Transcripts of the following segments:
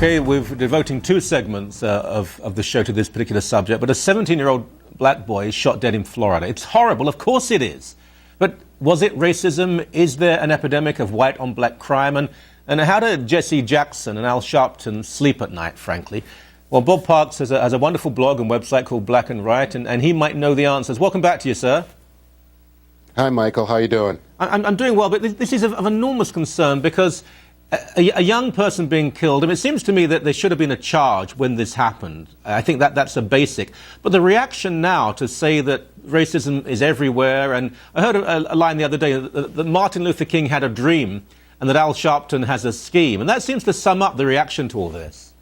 Okay, we're devoting 2 segments of the show to this particular subject, but a 17-year-old black boy is shot dead in Florida. It's horrible, of course it is. But was it racism? Is there an epidemic of white-on-black crime? And how did Jesse Jackson and Al Sharpton sleep at night, frankly? Well, Bob Parks has a wonderful blog and website called Black and Right, and he might know the answers. Welcome back to you, sir. Hi, Michael. How are you doing? I'm doing well, but this is of enormous concern because a young person being killed, I mean, it seems to me that there should have been a charge when this happened. I think that's a basic. But the reaction now to say that racism is everywhere, and I heard a line the other day that Martin Luther King had a dream and that Al Sharpton has a scheme, and that seems to sum up the reaction to all this.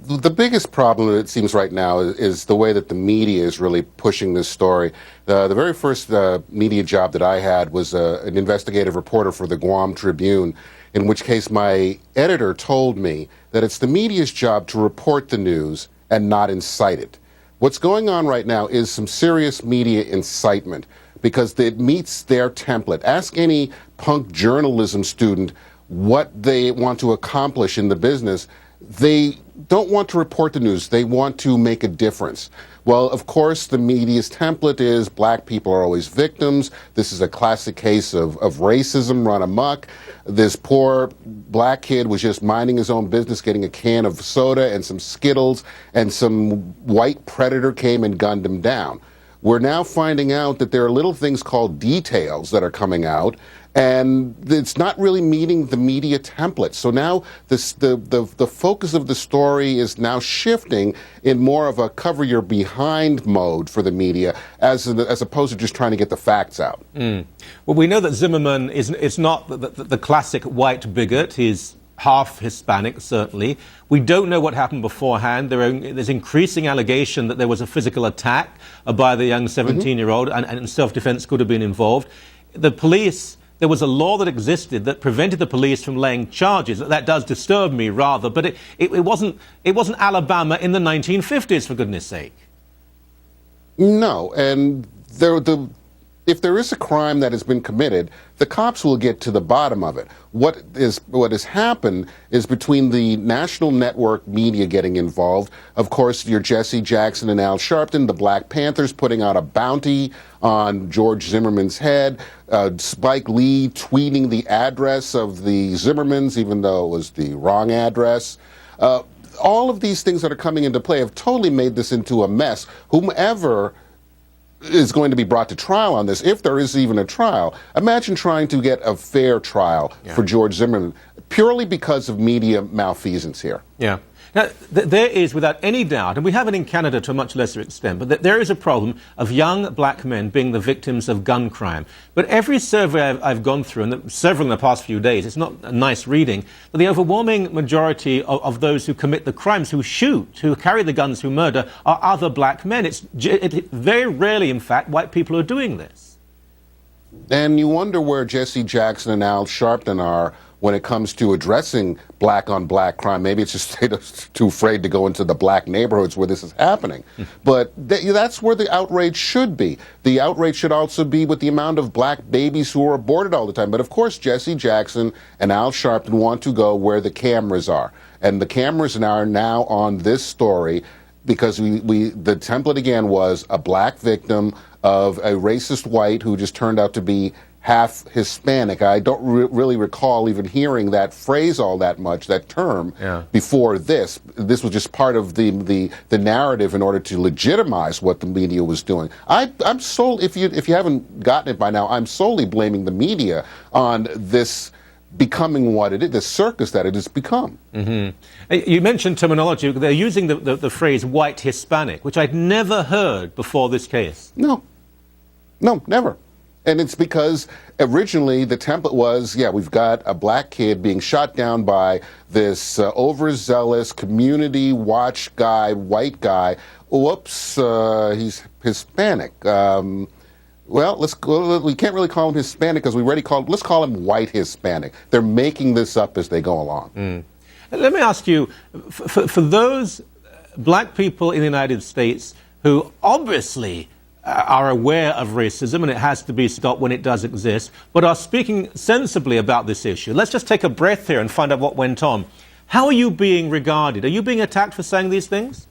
The biggest problem, it seems right now, is the way that the media is really pushing this story. The very first media job that I had was an investigative reporter for the Guam Tribune, in which case my editor told me that it's the media's job to report the news and not incite it. What's going on right now is some serious media incitement because it meets their template. Ask any punk journalism student what they want to accomplish in the business. They don't want to report the news. They want to make a difference. Well, of course, the media's template is black people are always victims. This is a classic case of racism run amok. This poor black kid was just minding his own business, getting a can of soda and some Skittles, and some white predator came and gunned him down. We're now finding out that there are little things called details that are coming out, and it's not really meeting the media template. So now the focus of the story is now shifting in more of a cover your behind mode for the media, as opposed to just trying to get the facts out. Well, we know that Zimmerman is not the classic white bigot. He's half Hispanic, certainly. We don't know what happened beforehand. There's increasing allegation that there was a physical attack by the young 17-year-old, and self-defense could have been involved. The police, there was a law that existed that prevented the police from laying charges. That does disturb me, rather, but it wasn't Alabama in the 1950s, for goodness sake. No, and if there is a crime that has been committed, the cops will get to the bottom of it. What has happened is between the national network media getting involved, of course, your Jesse Jackson and Al Sharpton, the Black Panthers putting out a bounty on George Zimmerman's head, Spike Lee tweeting the address of the Zimmermans, even though it was the wrong address. All of these things that are coming into play have totally made this into a mess. Whomever is going to be brought to trial on this, if there is even a trial. Imagine trying to get a fair trial for George Zimmerman purely because of media malfeasance here. Yeah. Now, there is, without any doubt, and we have it in Canada to a much lesser extent, but there is a problem of young black men being the victims of gun crime. But every survey I've gone through, and several in the past few days, it's not a nice reading, but the overwhelming majority of those who commit the crimes, who shoot, who carry the guns, who murder, are other black men. It's very rarely, in fact, white people who are doing this. And you wonder where Jesse Jackson and Al Sharpton are when it comes to addressing black-on-black crime. Maybe it's just they're too afraid to go into the black neighborhoods where this is happening. But that's where the outrage should be. The outrage should also be with the amount of black babies who are aborted all the time. But of course, Jesse Jackson and Al Sharpton want to go where the cameras are. And the cameras are now on this story because the template again was a black victim of a racist white who just turned out to be half Hispanic. I don't really recall even hearing that phrase all that much, that term, before this. This was just part of the narrative in order to legitimize what the media was doing. I'm solely, if you haven't gotten it by now, I'm solely blaming the media on this becoming what it is, the circus that it has become. You mentioned terminology. They're using the phrase white Hispanic, which I'd never heard before this case. No, never. And it's because originally the template was, we've got a black kid being shot down by this overzealous community watch guy, white guy. Whoops, he's Hispanic. Well, we can't really call him Hispanic because let's call him white Hispanic. They're making this up as they go along. Let me ask you, for those black people in the United States who obviously are aware of racism, and it has to be stopped when it does exist, but are speaking sensibly about this issue. Let's just take a breath here and find out what went on. How are you being regarded? Are you being attacked for saying these things?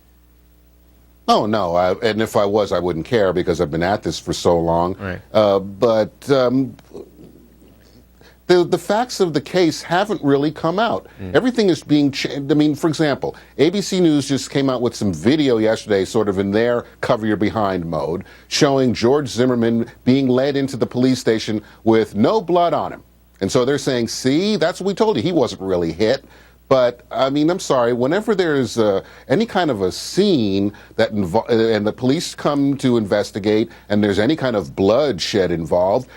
Oh, no. And if I was, I wouldn't care because I've been at this for so long. Right. But the facts of the case haven't really come out. Everything is being changed. I mean, for example, ABC News just came out with some video yesterday, sort of in their cover your behind mode, showing George Zimmerman being led into the police station with no blood on him. And so they're saying, see, that's what we told you. He wasn't really hit. But, I mean, I'm sorry, whenever there's any kind of a scene that and the police come to investigate and there's any kind of bloodshed involved,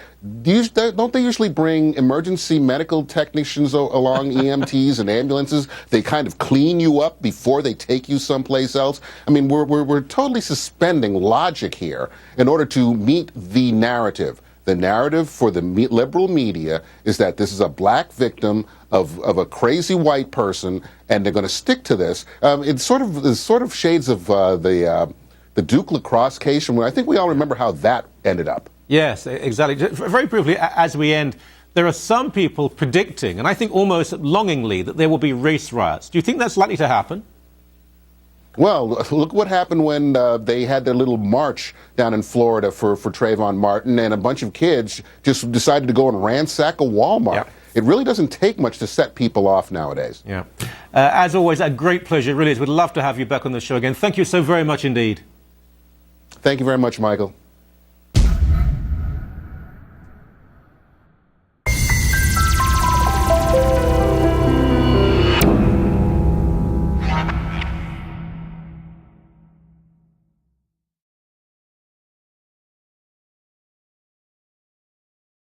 don't they usually bring emergency medical technicians along, EMTs and ambulances? They kind of clean you up before they take you someplace else. I mean, we're totally suspending logic here in order to meet the narrative. The narrative for the liberal media is that this is a black victim of a crazy white person, and they're going to stick to this. It's sort of shades of the Duke lacrosse case, and I think we all remember how that ended up. Yes, exactly. Very briefly, as we end, there are some people predicting, and I think almost longingly, that there will be race riots. Do you think that's likely to happen? Well, look what happened when they had their little march down in Florida for Trayvon Martin, and a bunch of kids just decided to go and ransack a Walmart. Yep. It really doesn't take much to set people off nowadays. Yeah. As always, a great pleasure. It really is. We'd love to have you back on the show again. Thank you so very much indeed. Thank you very much, Michael.